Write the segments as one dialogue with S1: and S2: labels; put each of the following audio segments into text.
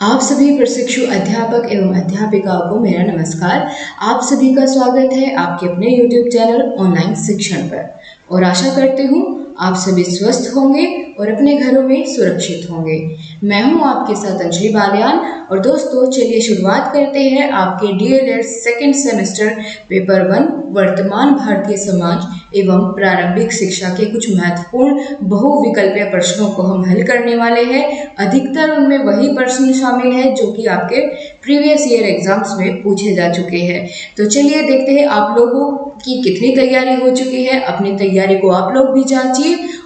S1: आप सभी प्रशिक्षु अध्यापक एवं अध्यापिकाओं को मेरा नमस्कार। आप सभी का स्वागत है आपके अपने YouTube चैनल ऑनलाइन शिक्षण पर और आशा करती हूँ आप सभी स्वस्थ होंगे और अपने घरों में सुरक्षित होंगे। मैं हूँ आपके साथ अंजलि बालियान और दोस्तों चलिए शुरुआत करते हैं आपके DLED सेकेंड सेमेस्टर पेपर 1 वर्तमान भारतीय समाज एवं प्रारंभिक शिक्षा के कुछ महत्वपूर्ण बहुविकल्पीय प्रश्नों को हम हल करने वाले हैं। अधिकतर उनमें वही प्रश्न शामिल है जो कि आपके प्रीवियस ईयर एग्जाम्स में पूछे जा चुके हैं। तो चलिए देखते हैं आप लोगों की कितनी तैयारी हो चुकी है। अपनी तैयारी को आप लोग भी जांचिए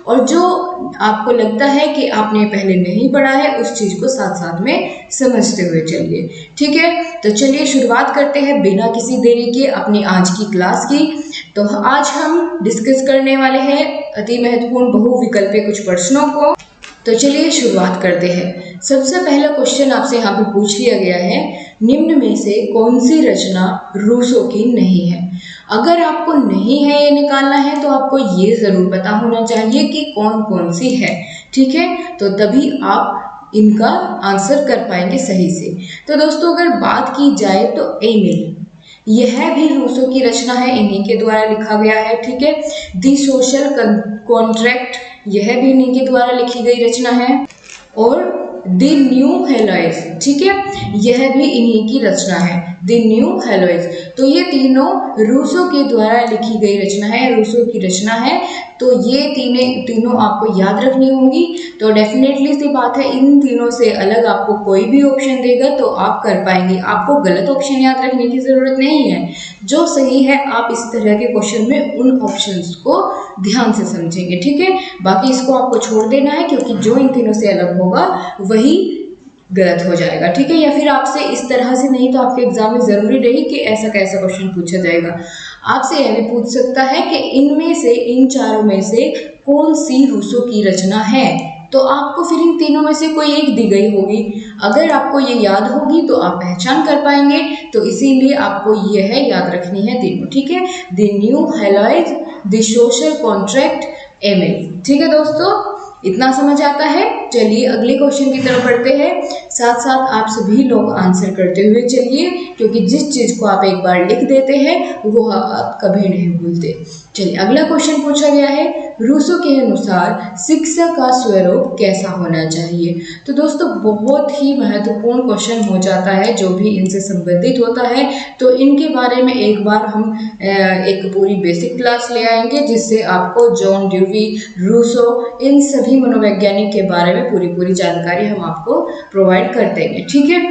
S1: और जो आपको लगता है कि आपने पहले नहीं पढ़ा है उस चीज को साथ साथ में समझते हुए चलिए। ठीक है, तो चलिए शुरुआत करते हैं बिना किसी देरी के अपनी आज की क्लास की। तो आज हम डिस्कस करने वाले हैं अति महत्वपूर्ण बहुविकल्पीय कुछ प्रश्नों को। तो चलिए शुरुआत करते हैं। सबसे पहला क्वेश्चन आपसे यहाँ पे पूछ लिया गया है, निम्न में से कौन सी रचना रूसो की नहीं है। अगर आपको नहीं है ये निकालना है तो आपको ये जरूर पता होना चाहिए कि कौन कौन सी है। ठीक है, तो तभी आप इनका आंसर कर पाएंगे सही से। तो दोस्तों अगर बात की जाए तो एमिल, यह भी रूसो की रचना है, इन्हीं के द्वारा लिखा गया है। ठीक है, द सोशल कॉन्ट्रैक्ट, यह भी इन्हीं के द्वारा लिखी गई रचना है। और द न्यू हेलोइज, ठीक है, यह भी इन्हीं की रचना है, द न्यू हेलोइज। तो ये तीनों रूसो के द्वारा लिखी गई रचना है, रूसो की रचना है। तो ये तीनों आपको याद रखनी होंगी। तो डेफिनेटली सी बात है, इन तीनों से अलग आपको कोई भी ऑप्शन देगा तो आप कर पाएंगे। आपको गलत ऑप्शन याद रखने की जरूरत नहीं है, जो सही है आप इस तरह के क्वेश्चन में उन ऑप्शंस को ध्यान से समझेंगे। ठीक है, बाकी इसको आपको छोड़ देना है क्योंकि जो इन तीनों से अलग होगा वही गलत हो जाएगा। ठीक है, या फिर आपसे इस तरह से नहीं तो आपके एग्जाम में जरूरी नहीं कि ऐसा कैसा क्वेश्चन पूछा जाएगा। आपसे यह भी पूछ सकता है कि इनमें से, इन चारों में से कौन सी रूसो की रचना है। तो आपको फिर इन तीनों में से कोई एक दी गई होगी। अगर आपको ये याद होगी तो आप पहचान कर पाएंगे। तो इसीलिए आपको यह याद रखनी है तीनों। ठीक है, the new Heloise, the social contract, Emile. ठीक है दोस्तों, इतना समझ आता है। चलिए अगले क्वेश्चन की तरफ बढ़ते हैं। साथ साथ आप सभी लोग आंसर करते हुए चलिए, क्योंकि जिस चीज को आप एक बार लिख देते हैं वो आप कभी नहीं भूलते। चलिए अगला क्वेश्चन पूछा गया है, रूसो के अनुसार शिक्षा का स्वरूप कैसा होना चाहिए। तो दोस्तों बहुत ही महत्वपूर्ण क्वेश्चन हो जाता है जो भी इनसे संबंधित होता है। तो इनके बारे में एक बार हम एक पूरी बेसिक क्लास ले आएंगे जिससे आपको जॉन ड्यूवी, रूसो, इन सभी मनोवैज्ञानिक के बारे में पूरी जानकारी हम आपको प्रोवाइड कर देंगे। ठीक है,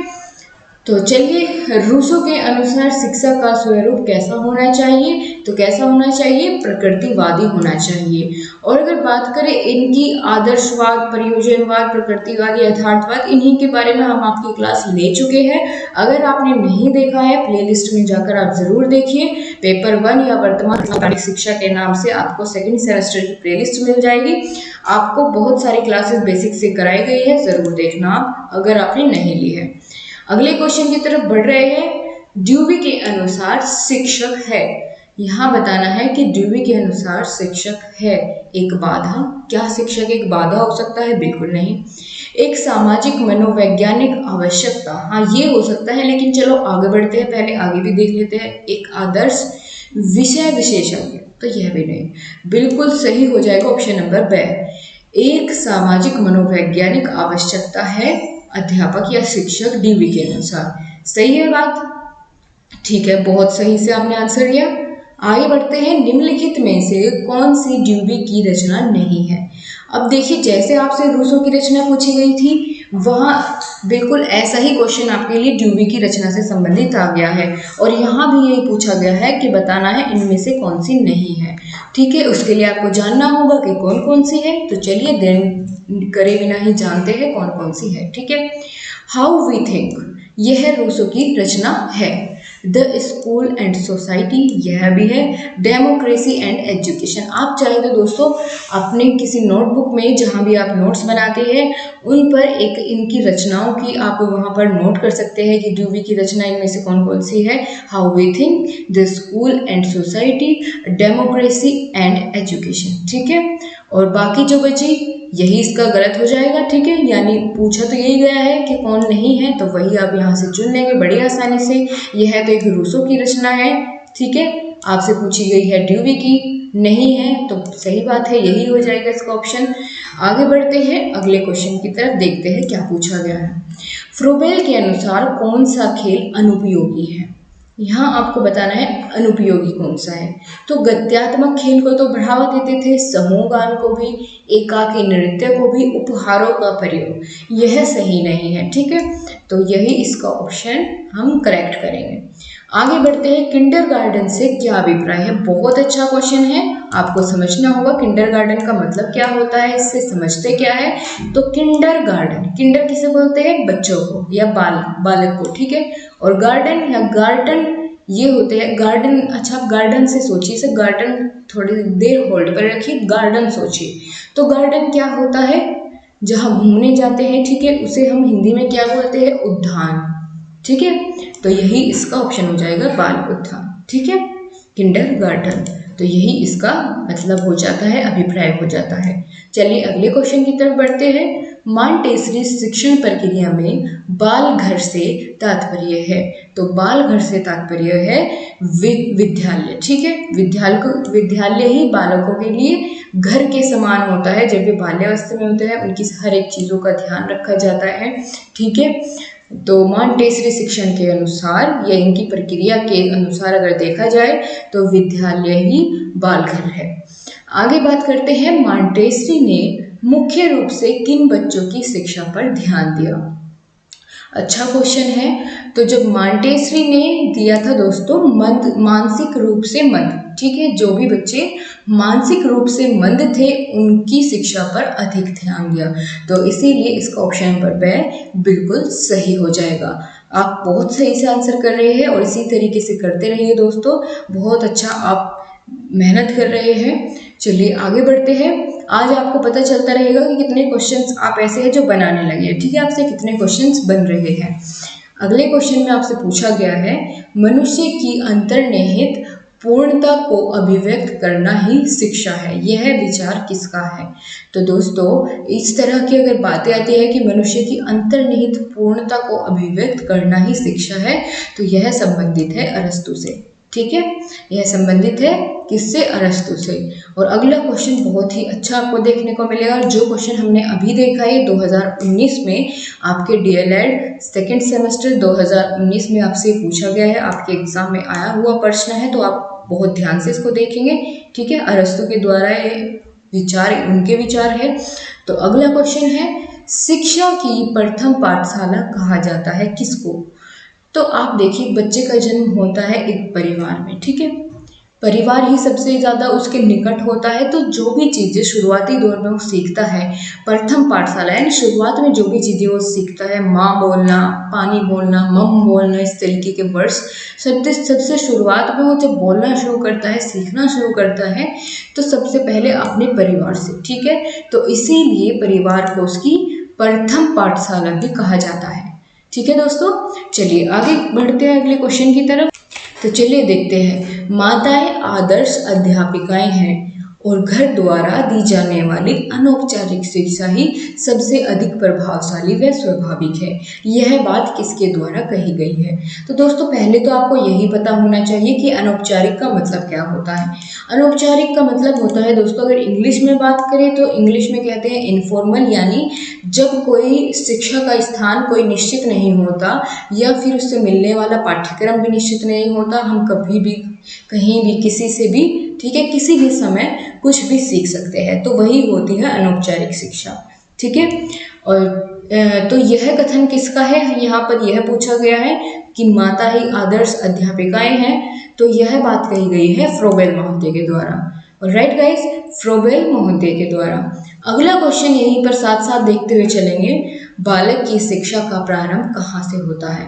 S1: तो चलिए रूसो के अनुसार शिक्षा का स्वरूप कैसा होना चाहिए। तो कैसा होना चाहिए, प्रकृतिवादी होना चाहिए। और अगर बात करें इनकी आदर्शवाद, प्रयोजनवाद, प्रकृतिवादी, यथार्थवाद, इन्हीं के बारे में हम आपकी क्लास ले चुके हैं। अगर आपने नहीं देखा है प्लेलिस्ट में जाकर आप जरूर देखिए। पेपर 1 या वर्तमान प्रारंभिक शिक्षा के नाम से आपको सेकंड सेमेस्टर की प्लेलिस्ट मिल जाएगी। आपको बहुत सारी क्लासेस बेसिक से कराई गई है, जरूर देखना आप अगर आपने नहीं ली है। अगले क्वेश्चन की तरफ बढ़ रहे हैं। ड्यूवी के अनुसार शिक्षक है, यहाँ बताना है कि ड्यूवी के अनुसार शिक्षक है एक बाधा। क्या शिक्षक एक बाधा हो सकता है? बिल्कुल नहीं। एक सामाजिक मनोवैज्ञानिक आवश्यकता, हाँ ये हो सकता है, लेकिन चलो आगे बढ़ते हैं, पहले आगे भी देख लेते हैं। एक आदर्श विषय विशेषज्ञ, तो यह भी नहीं, बिल्कुल सही हो जाएगा ऑप्शन नंबर ब। एक सामाजिक मनोवैज्ञानिक आवश्यकता है अध्यापक या शिक्षक ड्यूवी के अनुसार। सही है बात? ठीक है, बहुत सही से आपने आंसर दिया। आगे बढ़ते हैं, निम्नलिखित में से कौन सी ड्यूवी की रचना नहीं है। अब देखिए, जैसे आपसे रूसो की रचना पूछी गई थी वहाँ बिल्कुल ऐसा ही क्वेश्चन आपके लिए ड्यूवी की रचना से संबंधित आ गया है। और यहाँ भी यही पूछा गया है कि बताना है इनमें से कौन सी नहीं है। ठीक है, उसके लिए आपको जानना होगा कि कौन कौन सी है। तो चलिए देन करे बिना ही जानते हैं कौन कौन सी है। ठीक है, हाउ वी थिंक, यह रूसो की रचना है। द स्कूल एंड सोसाइटी, यह भी है। डेमोक्रेसी एंड एजुकेशन, आप चाहे तो दोस्तों अपने किसी नोटबुक में जहाँ भी आप नोट्स बनाते हैं उन पर एक इनकी रचनाओं की आप वहाँ पर नोट कर सकते हैं कि ड्यूवी की रचना इनमें से कौन कौन सी है। How we think, the school and society, democracy and education. ठीक है, और बाकी जो बची यही इसका गलत हो जाएगा, ठीक है। यानी पूछा तो यही गया है कि कौन नहीं है, तो वही आप यहाँ से चुन लेंगे बड़ी आसानी से। यह है तो एक रूसो की रचना है, ठीक है। आपसे पूछी गई है ड्यूवी की, नहीं है तो सही बात है, यही हो जाएगा इसका ऑप्शन। आगे बढ़ते हैं अगले क्वेश्चन की तरफ, देखते हैं क्या पूछा गया है। फ्रोबेल के अनुसार कौन सा खेल अनुपयोगी है? यहाँ आपको बताना है अनुपयोगी कौन सा है। तो गद्यात्मक खेल को तो बढ़ावा देते थे, समूह गान को भी, एकाकी नृत्य को भी, उपहारों का प्रयोग, यह सही नहीं है, ठीक है। तो यही इसका ऑप्शन हम करेक्ट करेंगे। आगे बढ़ते हैं, किंडरगार्टन से क्या अभिप्राय है? बहुत अच्छा क्वेश्चन है, आपको समझना होगा किंडरगार्टन का मतलब क्या होता है, इससे समझते क्या है। तो किंडरगार्टन, किंडर किसे बोलते हैं? बच्चों को या बालक को, ठीक है। और गार्डन या गार्डन ये होते हैं गार्डन। अच्छा, आप गार्डन से सोचिए, इसे गार्डन थोड़ी देर होल्ड पर रखिए, गार्डन सोचिए। तो गार्डन क्या होता है? जहाँ घूमने जाते हैं, ठीक है, उसे हम हिंदी में क्या बोलते हैं? उद्यान, ठीक है। तो यही इसका ऑप्शन हो जाएगा, बाल उद्यान, ठीक है, किंडरगार्टन। तो यही इसका मतलब हो जाता है, अभिप्राय हो जाता है। चलिए अगले क्वेश्चन की तरफ बढ़ते हैं। मॉन्टेसरी शिक्षण प्रक्रिया में बाल घर से तात्पर्य है। तो बाल घर से तात्पर्य है विद्यालय, ठीक है। विद्यालय ही बालकों के लिए घर के समान होता है। जब वे बाल्यावस्था में होते हैं उनकी हर एक चीज़ों का ध्यान रखा जाता है, ठीक है। तो मॉन्टेसरी शिक्षण के अनुसार या इनकी प्रक्रिया के अनुसार अगर देखा जाए तो विद्यालय ही बाल घर है। आगे बात करते हैं, मॉन्टेसरी ने मुख्य रूप से किन बच्चों की शिक्षा पर ध्यान दिया? अच्छा क्वेश्चन है। तो जब मॉन्टेसरी ने दिया था दोस्तों, मानसिक रूप से मंद, ठीक है, जो भी बच्चे मानसिक रूप से मंद थे उनकी शिक्षा पर अधिक ध्यान दिया। तो इसीलिए इसका ऑप्शन नंबर ब बिल्कुल सही हो जाएगा। आप बहुत सही से आंसर कर रहे हैं और इसी तरीके से करते रहिए दोस्तों, बहुत अच्छा आप मेहनत कर रहे हैं। चलिए आगे बढ़ते हैं। आज आपको पता चलता रहेगा कि कितने क्वेश्चंस आप ऐसे हैं जो बनाने लगे हैं, ठीक है, आपसे कितने क्वेश्चंस बन रहे हैं। अगले क्वेश्चन में आपसे पूछा गया है, मनुष्य की अंतर्निहित पूर्णता को अभिव्यक्त करना ही शिक्षा है, यह विचार किसका है? तो दोस्तों इस तरह की अगर बातें आती है कि मनुष्य की अंतर्निहित पूर्णता को अभिव्यक्त करना ही शिक्षा है, तो यह संबंधित है अरस्तु से, ठीक है। यह संबंधित है किससे? अरस्तु से। और अगला क्वेश्चन बहुत ही अच्छा आपको देखने को मिलेगा। जो क्वेश्चन हमने अभी देखा है 2019 में आपके डीएलएड सेकेंड सेमेस्टर 2019 में आपसे पूछा गया है, आपके एग्जाम में आया हुआ प्रश्न है, तो आप बहुत ध्यान से इसको देखेंगे, ठीक है। अरस्तु के द्वारा ये विचार, उनके विचार है। तो अगला क्वेश्चन है, शिक्षा की प्रथम पाठशाला कहा जाता है किसको? तो आप देखिए, बच्चे का जन्म होता है एक परिवार में, ठीक है, परिवार ही सबसे ज़्यादा उसके निकट होता है। तो जो भी चीज़ें शुरुआती दौर में वो सीखता है, प्रथम पाठशाला यानी शुरुआत में जो भी चीज़ें वो सीखता है, माँ बोलना, पानी बोलना, मम बोलना, इस तरीके के वर्ड्स, सबसे शुरुआत में वो जब बोलना शुरू करता है, सीखना शुरू करता है, तो सबसे पहले अपने परिवार से, ठीक है। तो इसीलिए परिवार को उसकी प्रथम पाठशाला भी कहा जाता है, ठीक है दोस्तों। चलिए आगे बढ़ते हैं अगले क्वेश्चन की तरफ। तो चलिए देखते हैं, माताएं आदर्श अध्यापिकाएं हैं और घर द्वारा दी जाने वाली अनौपचारिक शिक्षा ही सबसे अधिक प्रभावशाली व स्वाभाविक है। यह बात किसके द्वारा कही गई है? तो दोस्तों पहले तो आपको यही पता होना चाहिए कि अनौपचारिक का मतलब क्या होता है। अनौपचारिक का मतलब होता है दोस्तों, अगर इंग्लिश में बात करें तो इंग्लिश में कहते हैं इनफॉर्मल, यानी जब कोई शिक्षा का स्थान कोई निश्चित नहीं होता या फिर उससे मिलने वाला पाठ्यक्रम भी निश्चित नहीं होता, हम कभी भी कहीं भी किसी से भी, ठीक है, किसी भी समय कुछ भी सीख सकते हैं, तो वही होती है अनौपचारिक शिक्षा, ठीक है। और तो यह कथन किसका है? यहाँ पर यह पूछा गया है कि माता ही आदर्श अध्यापिकाएं हैं, तो यह बात कही गई है फ्रोबेल महोदय के द्वारा। राइट गाइस, फ्रोबेल महोदय के द्वारा। अगला क्वेश्चन यहीं पर साथ साथ देखते हुए चलेंगे, बालक की शिक्षा का प्रारंभ कहाँ से होता है?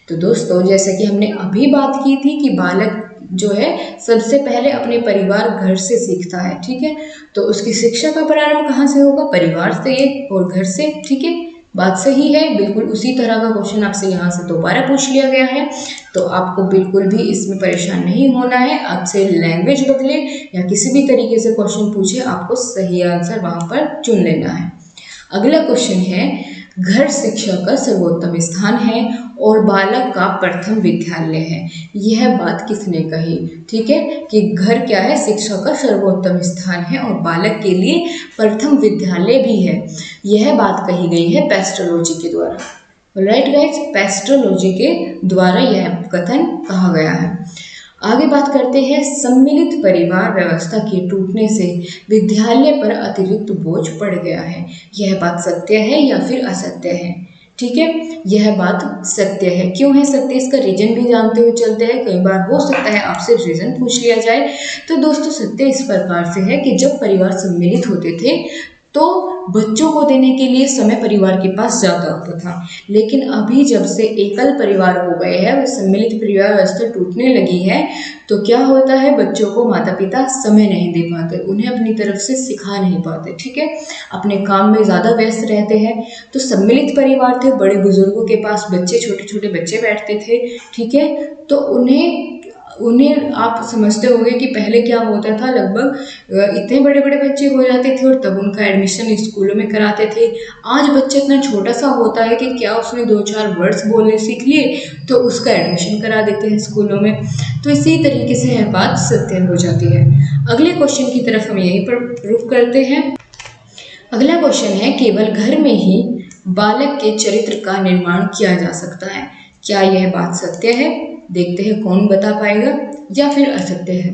S1: तो दोस्तों जैसे कि हमने अभी बात की थी कि बालक जो है सबसे पहले अपने परिवार घर से सीखता है, ठीक है। तो उसकी शिक्षा का प्रारंभ कहाँ से होगा? परिवार से और घर से, ठीक है। बात सही है, बिल्कुल उसी तरह का क्वेश्चन आपसे यहाँ से दोबारा पूछ लिया गया है, तो आपको बिल्कुल भी इसमें परेशान नहीं होना है। आपसे लैंग्वेज बदले या किसी भी तरीके से क्वेश्चन पूछे, आपको सही आंसर वहाँ पर चुन लेना है। अगला क्वेश्चन है, घर शिक्षा का सर्वोत्तम स्थान है और बालक का प्रथम विद्यालय है। यह बात किसने कही? ठीक है, कि घर क्या है, शिक्षा का सर्वोत्तम स्थान है और बालक के लिए प्रथम विद्यालय भी है। यह बात कही गई है पेस्ट्रोलॉजी के द्वारा। राइट गाइस, पेस्ट्रोलॉजी के द्वारा यह कथन कहा गया है। आगे बात करते हैं, सम्मिलित परिवार व्यवस्था के टूटने से विद्यालय पर अतिरिक्त बोझ पड़ गया है। यह बात सत्य है या फिर असत्य है? ठीक है, यह बात सत्य है। क्यों है सत्य, इसका रीजन भी जानते हुए चलते हैं। कई बार हो सकता है आपसे रीजन पूछ लिया जाए। तो दोस्तों सत्य इस प्रकार से है कि जब परिवार सम्मिलित होते थे तो बच्चों को देने के लिए समय परिवार के पास ज़्यादा होता था, लेकिन अभी जब से एकल परिवार हो गए हैं, वो सम्मिलित परिवार व्यवस्था टूटने लगी है, तो क्या होता है, बच्चों को माता पिता समय नहीं दे पाते, उन्हें अपनी तरफ से सिखा नहीं पाते। ठीक है, अपने काम में ज़्यादा व्यस्त रहते हैं। तो सम्मिलित परिवार थे, बड़े बुजुर्गों के पास बच्चे, छोटे छोटे बच्चे बैठते थे। ठीक है, तो उन्हें आप समझते होंगे कि पहले क्या होता था, लगभग इतने बड़े बड़े बच्चे हो जाते थे और तब उनका एडमिशन स्कूलों में कराते थे। आज बच्चा इतना छोटा सा होता है कि क्या उसने 2-4 वर्ड्स बोलने सीख लिए तो उसका एडमिशन करा देते हैं स्कूलों में। तो इसी तरीके से यह बात सत्य हो जाती है। अगले क्वेश्चन की तरफ हम यहीं पर रुख करते हैं। अगला क्वेश्चन है, केवल घर में ही बालक के चरित्र का निर्माण किया जा सकता है। क्या यह बात सत्य है? देखते हैं कौन बता पाएगा, या फिर असत्य है।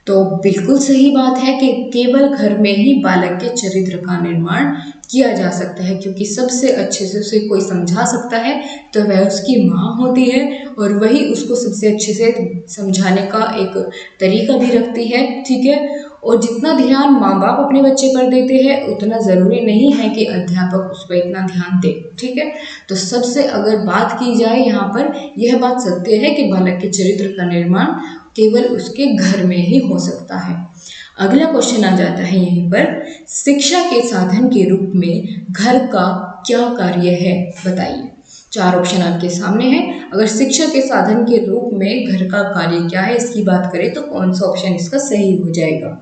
S1: तो बिल्कुल सही बात है कि केवल घर में ही बालक के चरित्र का निर्माण किया जा सकता है, क्योंकि सबसे अच्छे से उसे कोई समझा सकता है तो वह उसकी माँ होती है, और वही उसको सबसे अच्छे से समझाने का एक तरीका भी रखती है। ठीक है, और जितना ध्यान माँ बाप अपने बच्चे पर देते हैं उतना ज़रूरी नहीं है कि अध्यापक उस पर इतना ध्यान दे। ठीक है, तो सबसे अगर बात की जाए यहाँ पर, यह बात सत्य है कि बालक के चरित्र का निर्माण केवल उसके घर में ही हो सकता है। अगला क्वेश्चन आ जाता है यहीं पर, शिक्षा के साधन के रूप में घर का क्या कार्य है, बताइए। 4 ऑप्शन आपके सामने हैं। अगर शिक्षा के साधन के रूप में घर का कार्य क्या है, इसकी बात करें तो कौन सा ऑप्शन इसका सही हो जाएगा?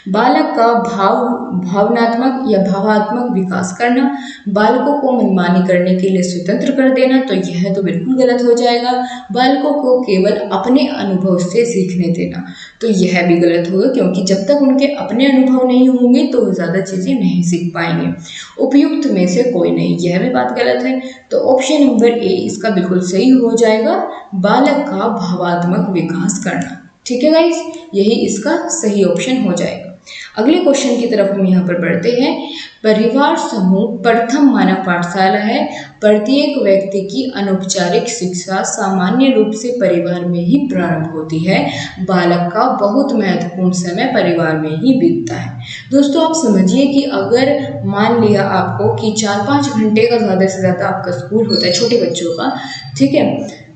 S1: बालक का भावनात्मक या भावात्मक विकास करना, बालकों को मनमानी करने के लिए स्वतंत्र कर देना, तो यह तो बिल्कुल गलत हो जाएगा। बालकों को केवल अपने अनुभव से सीखने देना, तो यह भी गलत होगा, क्योंकि जब तक उनके अपने अनुभव नहीं होंगे तो वो ज़्यादा चीज़ें नहीं सीख पाएंगे। उपयुक्त में से कोई नहीं, यह भी बात गलत है। तो ऑप्शन नंबर ए इसका बिल्कुल सही हो जाएगा, बालक का भावात्मक विकास करना। ठीक है गाइस, यही इसका सही ऑप्शन हो जाएगा। अगले क्वेश्चन की तरफ हम यहाँ पर बढ़ते हैं। परिवार समूह प्रथम मानव पाठशाला है। प्रत्येक व्यक्ति की अनौपचारिक शिक्षा सामान्य रूप से परिवार में ही प्रारंभ होती है। बालक का बहुत महत्वपूर्ण समय परिवार में ही बीतता है। दोस्तों आप समझिए कि अगर मान लिया आपको कि 4-5 घंटे का ज़्यादा से ज़्यादा आपका स्कूल होता है छोटे बच्चों का, ठीक है,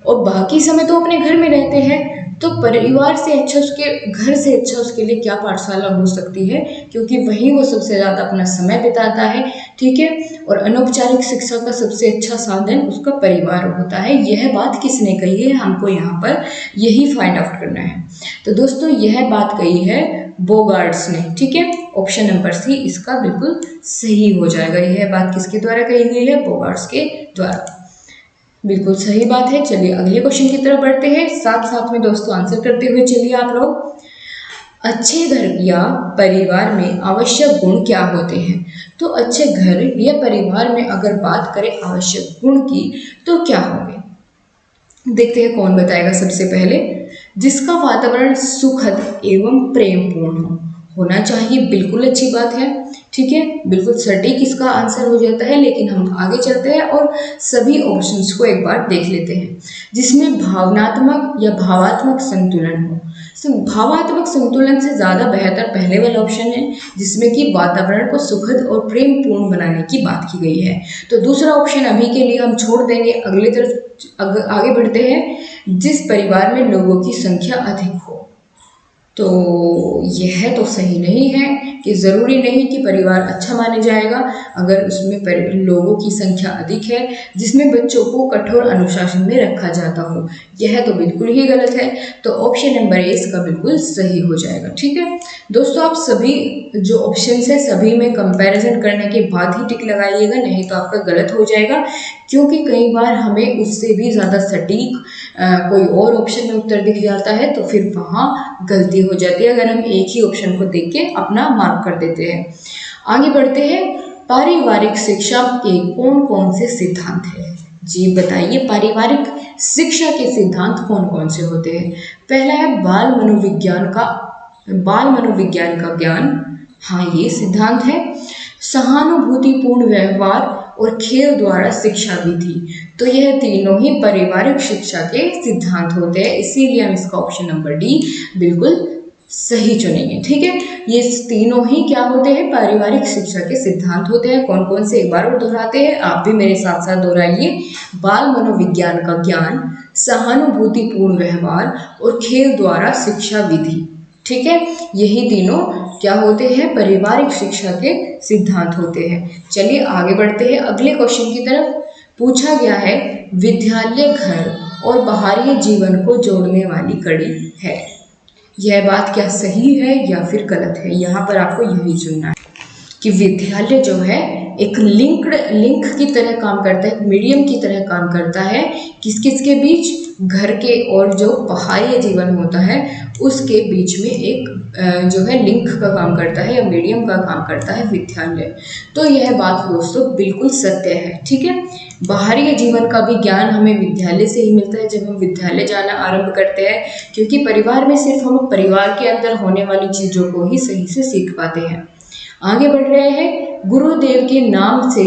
S1: और बाकी समय तो अपने घर में रहते हैं, तो परिवार से अच्छा, उसके घर से अच्छा उसके लिए क्या पाठशाला हो सकती है, क्योंकि वहीं वो सबसे ज़्यादा अपना समय बिताता है। ठीक है, और अनौपचारिक शिक्षा का सबसे अच्छा साधन उसका परिवार होता है। यह बात किसने कही है, हमको यहाँ पर यही फाइंड आउट करना है। तो दोस्तों यह बात कही है बोगार्ड्स ने। ठीक है, ऑप्शन नंबर सी इसका बिल्कुल सही हो जाएगा। यह बात किसके द्वारा कही गई है? बोगार्ड्स के द्वारा। बिल्कुल सही बात है। चलिए अगले क्वेश्चन की तरफ बढ़ते हैं। साथ साथ में दोस्तों आंसर करते हुए चलिए आप लोग। अच्छे घर या परिवार में आवश्यक गुण क्या होते हैं? तो अच्छे घर या परिवार में अगर बात करें आवश्यक गुण की तो क्या होंगे, देखते हैं कौन बताएगा। सबसे पहले, जिसका वातावरण सुखद एवं प्रेमपूर्ण होना चाहिए। बिल्कुल अच्छी बात है। ठीक है, बिल्कुल सटीक इसका आंसर हो जाता है, लेकिन हम आगे चलते हैं और सभी ऑप्शंस को एक बार देख लेते हैं। जिसमें भावनात्मक या भावात्मक संतुलन हो। भावात्मक संतुलन से ज़्यादा बेहतर पहले वाला ऑप्शन है, जिसमें कि वातावरण को सुखद और प्रेमपूर्ण बनाने की बात की गई है। तो दूसरा ऑप्शन अभी के लिए हम छोड़ देंगे, अगली तरफ आगे बढ़ते हैं। जिस परिवार में लोगों की संख्या अधिक हो, तो यह तो सही नहीं है कि ज़रूरी नहीं कि परिवार अच्छा माना जाएगा अगर उसमें लोगों की संख्या अधिक है, जिसमें बच्चों को कठोर अनुशासन में रखा जाता हो। यह तो बिल्कुल ही गलत है। तो ऑप्शन नंबर ए इसका बिल्कुल सही हो जाएगा। ठीक है दोस्तों, आप सभी जो ऑप्शन है सभी में कंपैरिजन करने के बाद ही टिक लगाइएगा, नहीं तो आपका गलत हो जाएगा, क्योंकि कई बार हमें उससे भी ज़्यादा सटीक कोई और ऑप्शन में उत्तर दिख जाता है, तो फिर वहाँ गलती हो जाती है अगर हम एक ही ऑप्शन को देख के अपना मार्क कर देते हैं। आगे बढ़ते हैं, पारिवारिक शिक्षा के कौन कौन से सिद्धांत हैं? जी बताइए, पारिवारिक शिक्षा के सिद्धांत कौन कौन से होते हैं? पहला है बाल मनोविज्ञान का ज्ञान। हाँ, ये सिद्धांत है। सहानुभूतिपूर्ण व्यवहार और खेल द्वारा शिक्षा विधि। तो यह तीनों ही पारिवारिक शिक्षा के सिद्धांत होते हैं, इसीलिए हम इसका ऑप्शन नंबर डी बिल्कुल सही चुनेंगे। ठीक है, ये तीनों ही क्या होते हैं? पारिवारिक शिक्षा के सिद्धांत होते हैं। कौन कौन से, एक बार और दोहराते हैं, आप भी मेरे साथ साथ दोहराइए। बाल मनोविज्ञान का ज्ञान, सहानुभूतिपूर्ण व्यवहार और खेल द्वारा शिक्षा विधि। ठीक है, यही तीनों क्या होते हैं? पारिवारिक शिक्षा के सिद्धांत होते हैं। चलिए आगे बढ़ते हैं अगले क्वेश्चन की तरफ। पूछा गया है, विद्यालय घर और बाहरी जीवन को जोड़ने वाली कड़ी है। यह बात क्या सही है या फिर गलत है? यहाँ पर आपको यही चुनना है कि विद्यालय जो है एक लिंक की तरह काम करता है, एक मीडियम की तरह काम करता है। किस किस के बीच? घर के और जो बाहरी जीवन होता है उसके बीच में एक जो है लिंक का काम करता है या मीडियम का काम करता है विद्यालय। तो यह बात दोस्तों बिल्कुल सत्य है। ठीक है, बाहरी जीवन का भी ज्ञान हमें विद्यालय से ही मिलता है जब हम विद्यालय जाना आरंभ करते हैं, क्योंकि परिवार में सिर्फ हम परिवार के अंदर होने वाली चीज़ों को ही सही से सीख पाते हैं। आगे बढ़ रहे हैं, गुरुदेव के नाम से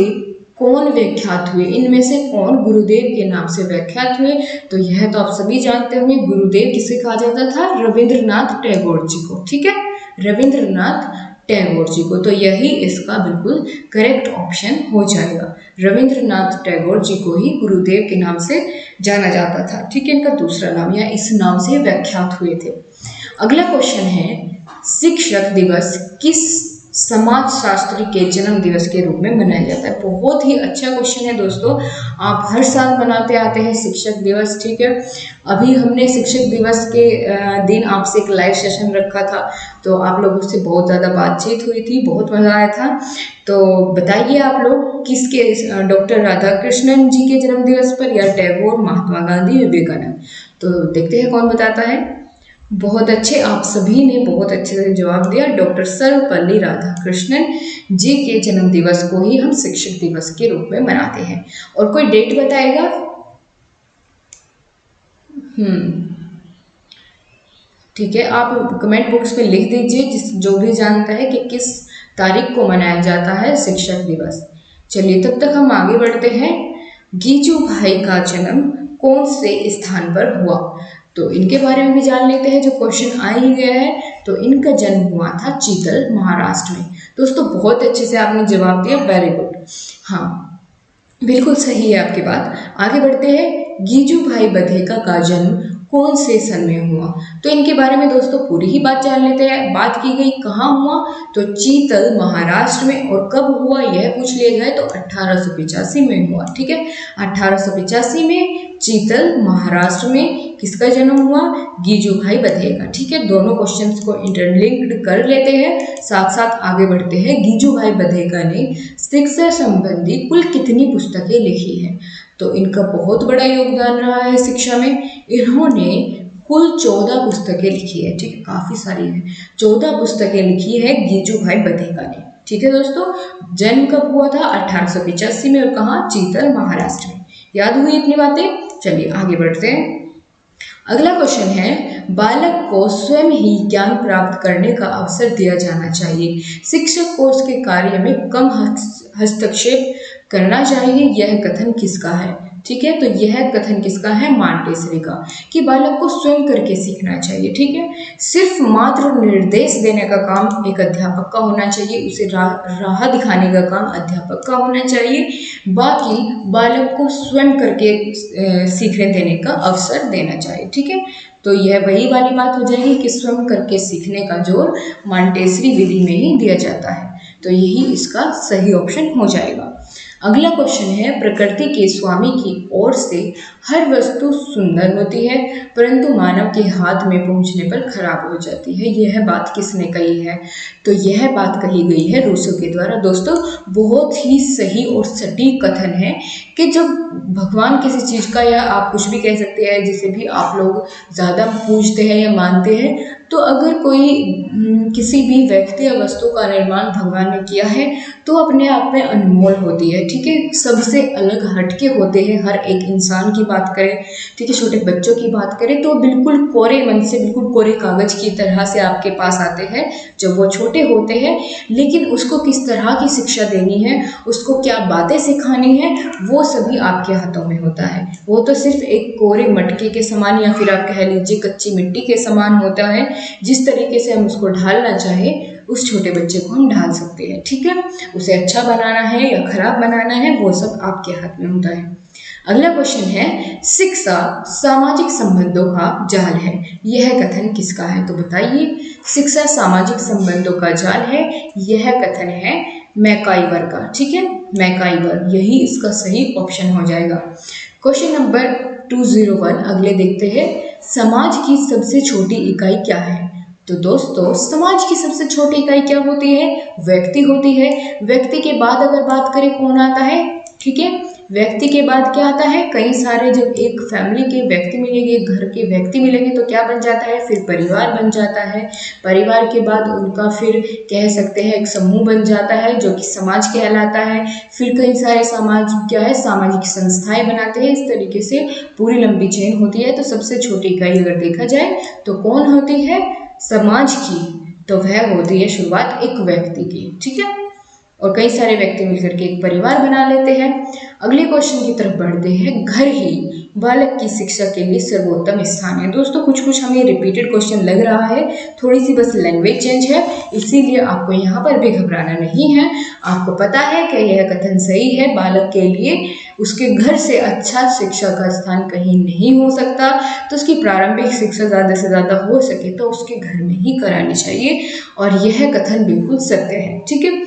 S1: कौन विख्यात हुए? इनमें से कौन गुरुदेव के नाम से विख्यात हुए? तो यह तो आप सभी जानते होंगे, गुरुदेव किसे कहा जाता था? रविंद्रनाथ टैगोर जी को। ठीक है, रविंद्रनाथ टैगोर जी को। तो यही इसका बिल्कुल करेक्ट ऑप्शन हो जाएगा। रविंद्रनाथ टैगोर जी को ही गुरुदेव के नाम से जाना जाता था। ठीक है, इनका दूसरा नाम या इस नाम से विख्यात हुए थे। अगला क्वेश्चन है, शिक्षक दिवस किस समाज शास्त्री के जन्म दिवस के रूप में मनाया जाता है? बहुत ही अच्छा क्वेश्चन है दोस्तों, आप हर साल मनाते आते हैं शिक्षक दिवस। ठीक है, अभी हमने शिक्षक दिवस के दिन आपसे एक लाइव सेशन रखा था, तो आप लोगों से बहुत ज़्यादा बातचीत हुई थी, बहुत मज़ा आया था। तो बताइए आप लोग किसके, डॉक्टर राधाकृष्णन जी के जन्म दिवस पर या टैगोर, महात्मा गांधी, विवेकानंद? तो देखते हैं कौन बताता है। बहुत अच्छे, आप सभी ने बहुत अच्छे से जवाब दिया। डॉक्टर सर्वपल्ली राधाकृष्णन जी के जन्म दिवस को ही हम शिक्षक दिवस के रूप में मनाते हैं। और कोई डेट बताएगा? ठीक है, आप कमेंट बॉक्स में लिख दीजिए जो भी जानता है कि किस तारीख को मनाया जाता है शिक्षक दिवस। चलिए तब तक हम आगे बढ़ते हैं। गीजू भाई का जन्म कौन से स्थान पर हुआ? तो इनके बारे में भी जान लेते हैं, जो क्वेश्चन आ ही गया है। तो इनका जन्म हुआ था चीतल, महाराष्ट्र में। दोस्तों बहुत अच्छे से आपने जवाब दिया, वेरी गुड। हाँ, बिल्कुल सही है आपकी बात। आगे बढ़ते हैं, गीजू भाई बधेका का जन्म कौन से सन में हुआ? तो इनके बारे में दोस्तों पूरी ही बात जान लेते हैं। बात की गई कहाँ हुआ, तो चीतल, महाराष्ट्र में। और कब हुआ यह पूछ लिया गया तो 1885 में हुआ। ठीक है, 1885 में चीतल, महाराष्ट्र में किसका जन्म हुआ? गीजू भाई बधेका। ठीक है, दोनों क्वेश्चंस को इंटरलिंक्ड कर लेते हैं, साथ साथ आगे बढ़ते हैं। गीजू भाई बधेका ने शिक्षा संबंधी कुल कितनी पुस्तकें लिखी हैं? तो इनका बहुत बड़ा योगदान रहा है शिक्षा में। इन्होंने कुल 14 पुस्तकें लिखी है। ठीक है, काफ़ी सारी है, 14 पुस्तकें लिखी है गीजू भाई बधेका ने। ठीक है दोस्तों, जन्म कब हुआ था? 1885 में। और कहाँ? चीतल, महाराष्ट्र में। याद हुई इतनी बातें? चलिए आगे बढ़ते हैं। अगला क्वेश्चन है, बालक को स्वयं ही ज्ञान प्राप्त करने का अवसर दिया जाना चाहिए। शिक्षक को उसके कार्य में कम हस्तक्षेप करना चाहिए, यह कथन किसका है? ठीक है, तो यह कथन किसका है? मांटेसरी का, कि बालक को स्वयं करके सीखना चाहिए। ठीक है, सिर्फ मात्र निर्देश देने का काम एक अध्यापक का होना चाहिए, उसे राह दिखाने का काम अध्यापक का होना चाहिए, बाकी बालक को स्वयं करके सीखने देने का अवसर देना चाहिए। ठीक है, तो यह वही वाली बात हो जाएगी कि स्वयं करके सीखने का जोर मॉन्टेसरी विधि में ही दिया जाता है। तो यही इसका सही ऑप्शन हो जाएगा। अगला क्वेश्चन है, प्रकृति के स्वामी की ओर से हर वस्तु सुंदर होती है परंतु मानव के हाथ में पहुंचने पर खराब हो जाती है। यह बात किसने कही है? तो यह बात कही गई है रूसो के द्वारा। दोस्तों बहुत ही सही और सटीक कथन है कि जब भगवान किसी चीज का, या आप कुछ भी कह सकते हैं जिसे भी आप लोग ज्यादा पूजते हैं या मानते हैं, तो अगर कोई किसी भी व्यक्ति या वस्तु का निर्माण भगवान ने किया है तो अपने आप में अनमोल होती है। ठीक है, सबसे अलग हटके होते हैं। हर एक इंसान की बात करें, ठीक है, छोटे बच्चों की बात करें तो बिल्कुल कोरे मन से, बिल्कुल कोरे कागज की तरह से आपके पास आते हैं जब वो छोटे होते हैं। लेकिन उसको किस तरह की शिक्षा देनी है, उसको क्या बातें सिखानी है, वो सभी आपके हाथों में होता है। वो तो सिर्फ एक कोरे मटके के समान, या फिर आप कह लीजिए कच्ची मिट्टी के समान होता है। जिस तरीके से हम उसको ढालना चाहे उस छोटे बच्चे को हम ढाल सकते हैं। ठीक है, उसे अच्छा बनाना है या खराब बनाना है वो सब आपके हाथ में होता है। अगला क्वेश्चन है, शिक्षा सामाजिक संबंधों का जाल है, यह कथन किसका है? तो बताइए, शिक्षा सामाजिक संबंधों का जाल है, यह कथन है मैकाइवर का। ठीक है, मैकाइवर, यही इसका सही ऑप्शन हो जाएगा। क्वेश्चन नंबर 201 अगले देखते हैं, समाज की सबसे छोटी इकाई क्या है? तो दोस्तों समाज की सबसे छोटी इकाई क्या होती है? व्यक्ति होती है। व्यक्ति के बाद अगर बात करें कौन आता है? ठीक है, व्यक्ति के बाद क्या आता है? कई सारे, जब एक फैमिली के व्यक्ति मिलेंगे, घर के व्यक्ति मिलेंगे तो क्या बन जाता है? फिर परिवार बन जाता है। परिवार के बाद उनका फिर कह सकते हैं एक समूह बन जाता है जो कि समाज कहलाता है। फिर कई सारे समाज क्या है, सामाजिक संस्थाएं बनाते हैं। इस तरीके से पूरी लंबी चेन होती है। तो सबसे छोटी इकाई अगर देखा जाए तो कौन होती है? समाज की। तो वह होती है शुरुआत एक व्यक्ति की। ठीक है, और कई सारे व्यक्ति मिलकर के एक परिवार बना लेते हैं। अगले क्वेश्चन की तरफ बढ़ते हैं, घर ही बालक की शिक्षा के लिए सर्वोत्तम स्थान है। दोस्तों कुछ हमें रिपीटेड क्वेश्चन लग रहा है, थोड़ी सी बस लैंग्वेज चेंज है, इसीलिए आपको यहाँ पर भी घबराना नहीं है। आपको पता है कि यह कथन सही है, बालक के लिए उसके घर से अच्छा शिक्षा का स्थान कहीं नहीं हो सकता। तो उसकी प्रारंभिक शिक्षा ज़्यादा से ज़्यादा हो सके तो उसके घर में ही करानी चाहिए, और यह कथन बिल्कुल सत्य है। ठीक है,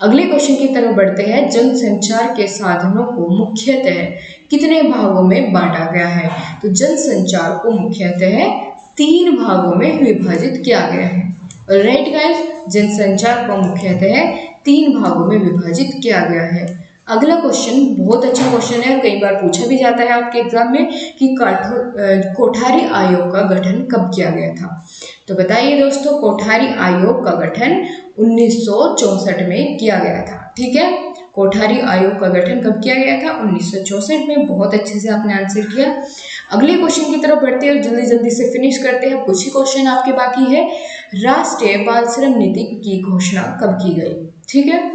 S1: अगले क्वेश्चन की तरफ बढ़ते हैं, जनसंचार के साधनों को मुख्यतः कितने भागों में बांटा गया है? तो जनसंचार को मुख्यतः 3 भागों में विभाजित किया गया है। राइट गाइस, जनसंचार को मुख्यतः 3 भागों में विभाजित किया गया है। अगला क्वेश्चन बहुत अच्छा क्वेश्चन है और कई बार पूछा भी जाता है आपके एग्जाम में कि कोठारी आयोग का गठन कब किया गया था? तो बताइए दोस्तों, कोठारी आयोग का गठन 1964 में किया गया था। ठीक है, कोठारी आयोग का गठन कब किया गया था? 1964 में। बहुत अच्छे से आपने आंसर किया। अगले क्वेश्चन की तरफ बढ़ते हैं और जल्दी जल्दी से फिनिश करते हैं, कुछ ही क्वेश्चन आपके बाकी है। राष्ट्रीय बाल श्रम नीति की घोषणा कब की गई? ठीक है,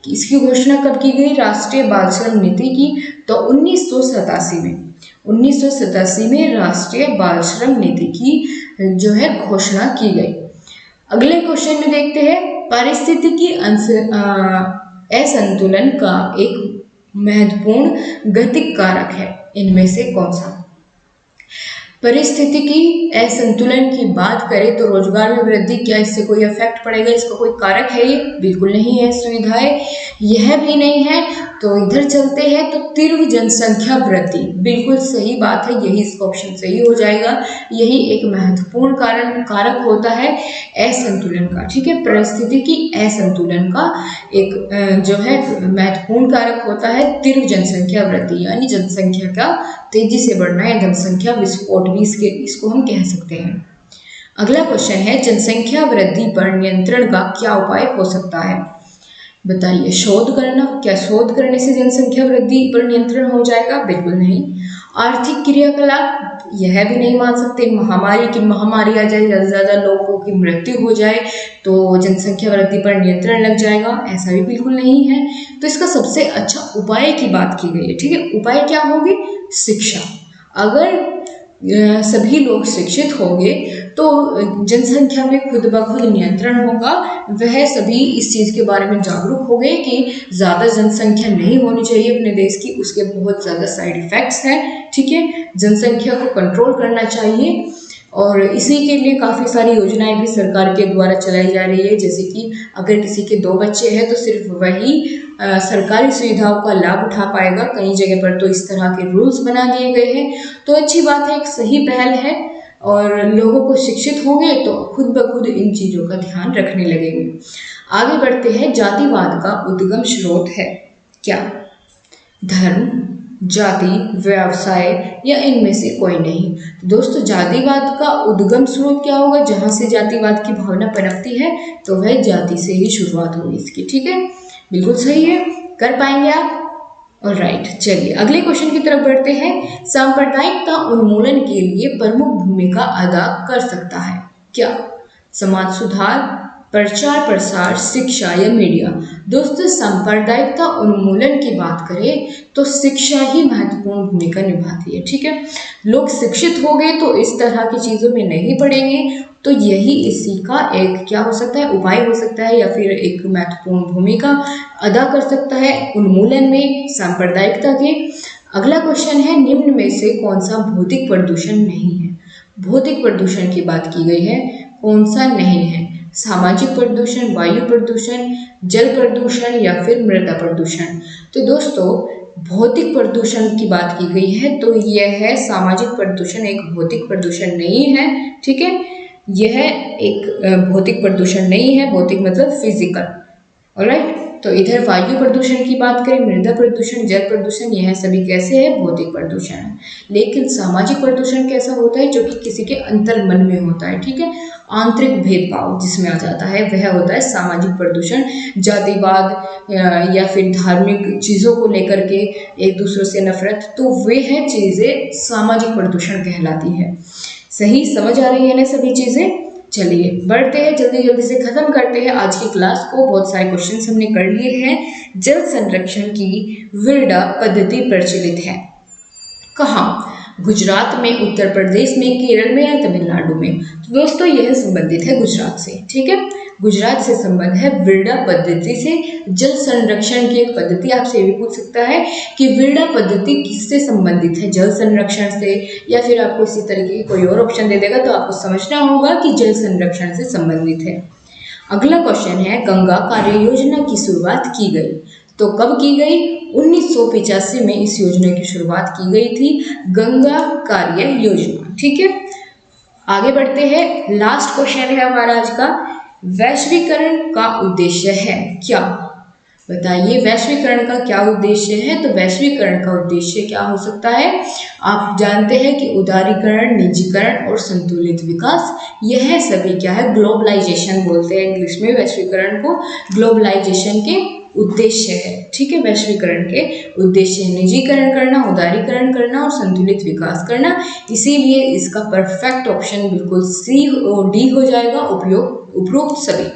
S1: इसकी घोषणा कब की गई राष्ट्रीय बाल श्रम नीति की? तो 1987 में। 1987 में राष्ट्रीय बाल श्रम नीति की जो है घोषणा की गई। अगले क्वेश्चन में देखते हैं, पारिस्थितिकी असंतुलन का एक महत्वपूर्ण गतिक कारक है, इनमें से कौन सा? परिस्थितिकी असंतुलन की बात करें तो रोजगार में वृद्धि, क्या इससे कोई इफेक्ट पड़ेगा? इसका कोई कारक है? ये बिल्कुल नहीं है। सुविधाएं, यह भी नहीं है। तो इधर चलते हैं, तो तीव्र जनसंख्या वृद्धि, बिल्कुल सही बात है, यही इसका ऑप्शन सही हो जाएगा। यही एक महत्वपूर्ण कारक होता है असंतुलन का। ठीक है, परिस्थितिकी असंतुलन का एक जो है महत्वपूर्ण कारक होता है तीव्र जनसंख्या वृद्धि, यानी जनसंख्या का तेजी से बढ़ना है, जनसंख्या विस्फोट भी इसको हम कह सकते हैं। अगला क्वेश्चन है, जनसंख्या वृद्धि पर नियंत्रण का क्या उपाय हो सकता है? बताइए, शोध करना। क्या शोध करने से जनसंख्या वृद्धि पर नियंत्रण हो जाएगा? बिल्कुल नहीं। आर्थिक क्रियाकलाप, यह भी नहीं मान सकते। महामारी आ जाए, ज़्यादा से ज़्यादा लोगों की मृत्यु हो जाए तो जनसंख्या वृद्धि पर नियंत्रण लग जाएगा, ऐसा भी बिल्कुल नहीं है। तो इसका सबसे अच्छा उपाय की बात की गई है। ठीक है, उपाय क्या होगी? शिक्षा। अगर सभी लोग शिक्षित होंगे तो जनसंख्या में खुद ब खुद नियंत्रण होगा। वह सभी इस चीज़ के बारे में जागरूक हो गए कि ज़्यादा जनसंख्या नहीं होनी चाहिए अपने देश की, उसके बहुत ज़्यादा साइड इफ़ेक्ट्स हैं। ठीक है, जनसंख्या को कंट्रोल करना चाहिए। और इसी के लिए काफ़ी सारी योजनाएं भी सरकार के द्वारा चलाई जा रही है, जैसे कि अगर किसी के 2 बच्चे हैं तो सिर्फ वही सरकारी सुविधाओं का लाभ उठा पाएगा। कई जगह पर तो इस तरह के रूल्स बना दिए गए हैं। तो अच्छी बात है, एक सही पहल है और लोगों को शिक्षित होंगे तो खुद ब खुद इन चीज़ों का ध्यान रखने लगेंगे। आगे बढ़ते हैं, जातिवाद का उद्गम स्रोत है क्या? धर्म, जाति, व्यवसाय या इनमें से कोई नहीं। तो दोस्तों, जातिवाद का उद्गम स्रोत क्या होगा? जहां से जातिवाद की भावना पनपती है तो वह जाति से ही शुरुआत होगी इसकी। ठीक है, बिल्कुल सही है, कर पाएंगे आप। और राइट, चलिए अगले क्वेश्चन की तरफ बढ़ते हैं। सांप्रदायिकता उन्मूलन के लिए प्रमुख भूमिका अदा कर सकता है क्या? समाज सुधार, प्रचार प्रसार, शिक्षा या मीडिया। दोस्तों, सांप्रदायिकता उन्मूलन की बात करें तो शिक्षा ही महत्वपूर्ण भूमिका निभाती है। ठीक है, लोग शिक्षित हो गए तो इस तरह की चीज़ों में नहीं पड़ेंगे, तो यही इसी का एक क्या हो सकता है, उपाय हो सकता है या फिर एक महत्वपूर्ण भूमिका अदा कर सकता है उन्मूलन में सांप्रदायिकता के। अगला क्वेश्चन है, निम्न में से कौन सा भौतिक प्रदूषण नहीं है? भौतिक प्रदूषण की बात की गई है, कौन सा नहीं है? सामाजिक प्रदूषण, वायु प्रदूषण, जल प्रदूषण या फिर मृदा प्रदूषण। तो दोस्तों, भौतिक प्रदूषण की बात की गई है तो यह है सामाजिक प्रदूषण, एक भौतिक प्रदूषण नहीं है। ठीक है, यह एक भौतिक प्रदूषण नहीं है, भौतिक मतलब फिजिकल। ऑलराइट, तो इधर वायु प्रदूषण की बात करें, मृदा प्रदूषण, जल प्रदूषण, यह सभी कैसे है? भौतिक प्रदूषण है। लेकिन सामाजिक प्रदूषण कैसा होता है? जो कि किसी के अंतर मन में होता है। ठीक है, आंतरिक भेदभाव जिसमें आ जाता है वह होता है सामाजिक प्रदूषण। जातिवाद या फिर धार्मिक चीज़ों को लेकर के एक दूसरे से नफरत, तो वह चीज़ें सामाजिक प्रदूषण कहलाती है। सही समझ आ रही है ना सभी चीज़ें? चलिए बढ़ते हैं, जल्दी जल्दी से खत्म करते हैं आज की क्लास को। बहुत सारे क्वेश्चंस हमने कर लिए हैं। जल संरक्षण की विरडा पद्धति प्रचलित है कहाँ? गुजरात में, उत्तर प्रदेश में, केरल में या तमिलनाडु में? तो दोस्तों, यह संबंधित है गुजरात से। ठीक है, गुजरात से संबंध है विरडा पद्धति से। जल संरक्षण की एक पद्धति आपसे ये भी पूछ सकता है कि विरडा पद्धति किससे संबंधित है? जल संरक्षण से, या फिर आपको इसी तरीके की कोई और ऑप्शन दे देगा तो आपको समझना होगा कि जल संरक्षण से संबंधित है। अगला क्वेश्चन है, गंगा कार्य योजना की शुरुआत की गई तो कब की गई? 1985 में इस योजना की शुरुआत की गई थी, गंगा कार्य योजना। ठीक है, आगे बढ़ते हैं। लास्ट क्वेश्चन है हमारा आज का, वैश्वीकरण का उद्देश्य है क्या? बताइए, वैश्वीकरण का क्या उद्देश्य है? तो वैश्वीकरण का उद्देश्य क्या हो सकता है? आप जानते हैं कि उदारीकरण, निजीकरण और संतुलित विकास, यह सभी क्या है? ग्लोबलाइजेशन बोलते हैं इंग्लिश में वैश्वीकरण को, ग्लोबलाइजेशन के उद्देश्य है। ठीक है, वैश्वीकरण के उद्देश्य है निजीकरण करना, उदारीकरण करना और संतुलित विकास करना। इसीलिए इसका परफेक्ट ऑप्शन बिल्कुल सी और डी हो जाएगा, उपयुक्त सभी।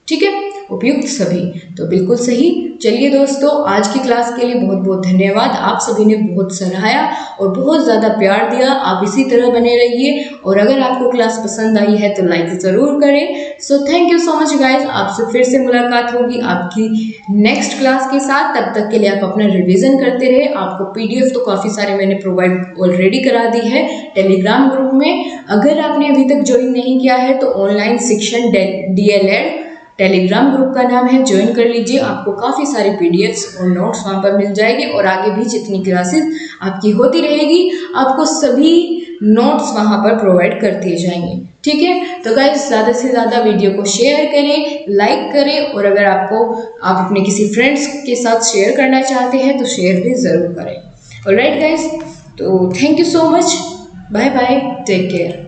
S1: ठीक है, उपयुक्त सभी, तो बिल्कुल सही। चलिए दोस्तों, आज की क्लास के लिए बहुत बहुत धन्यवाद। आप सभी ने बहुत सराहाया और बहुत ज़्यादा प्यार दिया। आप इसी तरह बने रहिए और अगर आपको क्लास पसंद आई है तो लाइक ज़रूर करें। So thank you so much guys. आपसे फिर से मुलाकात होगी आपकी नेक्स्ट क्लास के साथ। तब तक के लिए आप अपना रिविज़न करते रहे। आपको PDF तो काफ़ी सारे मैंने प्रोवाइड ऑलरेडी करा दी है टेलीग्राम ग्रुप में। अगर आपने अभी तक ज्वाइन नहीं किया है तो ऑनलाइन शिक्षण DLED टेलीग्राम ग्रुप का नाम है, ज्वाइन कर लीजिए। आपको काफ़ी सारे PDFs और नोट्स वहाँ पर मिल जाएंगे और आगे भी जितनी क्लासेस आपकी होती रहेगी आपको सभी नोट्स वहाँ पर प्रोवाइड करते जाएंगे। ठीक है, तो गाइस ज़्यादा से ज़्यादा वीडियो को शेयर करें, लाइक करें और अगर आप अपने किसी फ्रेंड्स के साथ शेयर करना चाहते हैं तो शेयर भी ज़रूर करें। ऑलराइट गाइस, तो thank you so much, bye bye, take care.